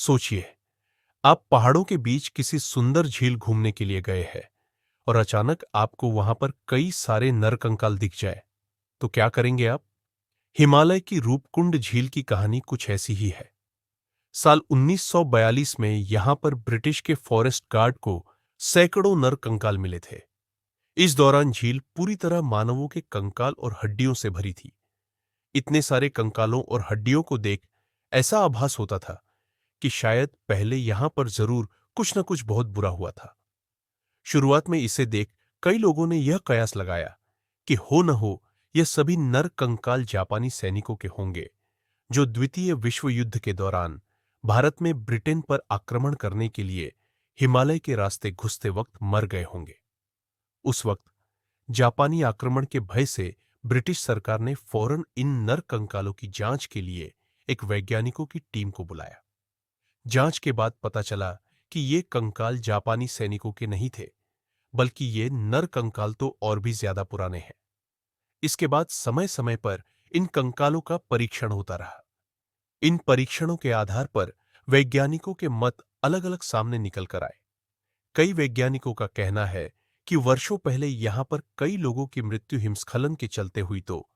सोचिए, आप पहाड़ों के बीच किसी सुंदर झील घूमने के लिए गए हैं और अचानक आपको वहां पर कई सारे नरकंकाल दिख जाए, तो क्या करेंगे आप? हिमालय की रूपकुंड झील की कहानी कुछ ऐसी ही है। साल 1942 में यहां पर ब्रिटिश के फॉरेस्ट गार्ड को सैकड़ों नरकंकाल मिले थे। इस दौरान झील पूरी तरह मानवों के कंकाल और हड्डियों से भरी थी। इतने सारे कंकालों और हड्डियों को देख ऐसा आभास होता था कि शायद पहले यहां पर जरूर कुछ न कुछ बहुत बुरा हुआ था। शुरुआत में इसे देख कई लोगों ने यह कयास लगाया कि हो न हो यह सभी नर कंकाल जापानी सैनिकों के होंगे, जो द्वितीय विश्व युद्ध के दौरान भारत में ब्रिटेन पर आक्रमण करने के लिए हिमालय के रास्ते घुसते वक्त मर गए होंगे। उस वक्त जापानी आक्रमण के भय से ब्रिटिश सरकार ने फौरन इन नर कंकालों की जांच के लिए एक वैज्ञानिकों की टीम को बुलाया। जांच के बाद पता चला कि ये कंकाल जापानी सैनिकों के नहीं थे, बल्कि ये नर कंकाल तो और भी ज्यादा पुराने हैं। इसके बाद समय समय पर इन कंकालों का परीक्षण होता रहा। इन परीक्षणों के आधार पर वैज्ञानिकों के मत अलग अलग सामने निकल कर आए। कई वैज्ञानिकों का कहना है कि वर्षों पहले यहां पर कई लोगों की मृत्यु हिमस्खलन के चलते हुई, तो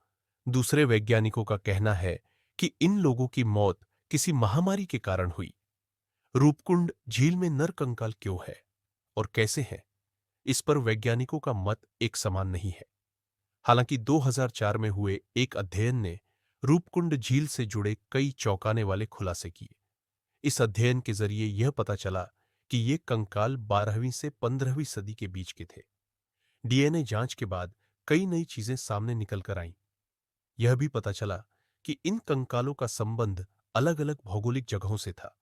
दूसरे वैज्ञानिकों का कहना है कि इन लोगों की मौत किसी महामारी के कारण हुई। रूपकुंड झील में नर कंकाल क्यों है और कैसे हैं, इस पर वैज्ञानिकों का मत एक समान नहीं है। हालांकि 2004 में हुए एक अध्ययन ने रूपकुंड झील से जुड़े कई चौंकाने वाले खुलासे किए। इस अध्ययन के जरिए यह पता चला कि ये कंकाल 12वीं से 15वीं सदी के बीच के थे। डीएनए जांच के बाद कई नई चीजें सामने निकल कर आईं। यह भी पता चला कि इन कंकालों का संबंध अलग अलग भौगोलिक जगहों से था।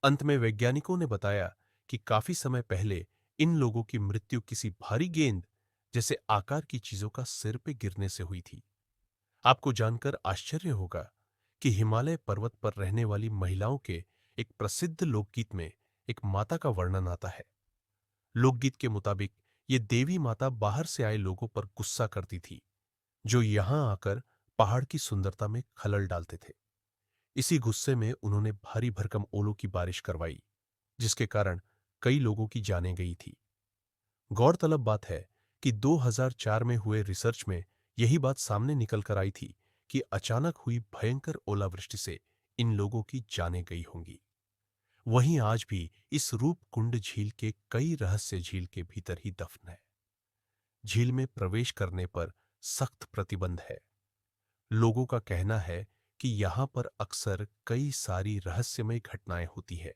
अंत में वैज्ञानिकों ने बताया कि काफी समय पहले इन लोगों की मृत्यु किसी भारी गेंद जैसे आकार की चीजों का सिर पे गिरने से हुई थी। आपको जानकर आश्चर्य होगा कि हिमालय पर्वत पर रहने वाली महिलाओं के एक प्रसिद्ध लोकगीत में एक माता का वर्णन आता है। लोकगीत के मुताबिक ये देवी माता बाहर से आए लोगों पर गुस्सा करती थी, जो यहां आकर पहाड़ की सुंदरता में खलल डालते थे। इसी गुस्से में उन्होंने भारी भरकम ओलों की बारिश करवाई, जिसके कारण कई लोगों की जानें गई थी। गौरतलब बात है कि 2004 में हुए रिसर्च में यही बात सामने निकल कर आई थी कि अचानक हुई भयंकर ओलावृष्टि से इन लोगों की जानें गई होंगी। वहीं आज भी इस रूपकुंड झील के कई रहस्य झील के भीतर ही दफन है। झील में प्रवेश करने पर सख्त प्रतिबंध है। लोगों का कहना है कि यहां पर अक्सर कई सारी रहस्यमय घटनाएं होती है।